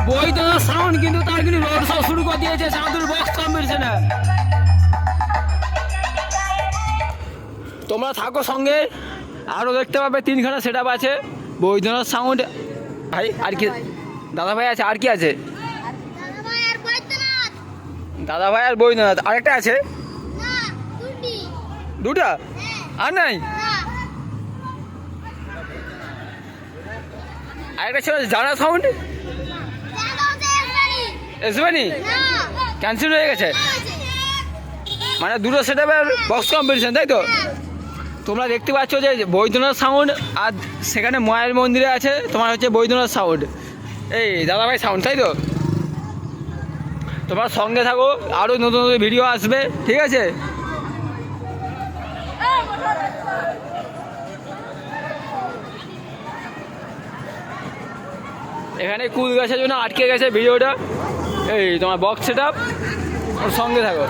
Baidyanath sound কিন্তু তার কিন্তু রোড শো শুরু করে দিয়েছে চাঁদুর বক্স কম্পিটিশনে। তোমরা থাকো সঙ্গে, আরও দেখতে পাবে 3খানা সেট আপ আছে বৈদ্যনাথ সাউন্ড। ভাই আর কি দাদা ভাই আছে, আর কি আছে? দাদা ভাই আর বৈদ্যনাথ, আরেকটা আছে? দুটা আর নাই? আরেকটা ছিল জানা সাউন্ড, এসবেনি ক্যান্সেল হয়ে গেছে। মানে দুটো সেট আপের বক্স কম্পিটিশন, তাই তো? তোমরা দেখতে পাচ্ছ যে বৈদ্যনাথ সাউন্ড আর সেখানে মায়ের মন্দিরে আছে তোমার হচ্ছে বৈদ্যনাথ সাউন্ড, এই দাদাভাই সাউন্ড, তাই তো? তোমরা সঙ্গে থাকো, আরও নতুন নতুন ভিডিও আসবে, ঠিক আছে? এখানে কুল গাছের জন্য আটকে গেছে ভিডিওটা, এই তোমার বক্স সেট আপ, ওর সঙ্গে থাকো।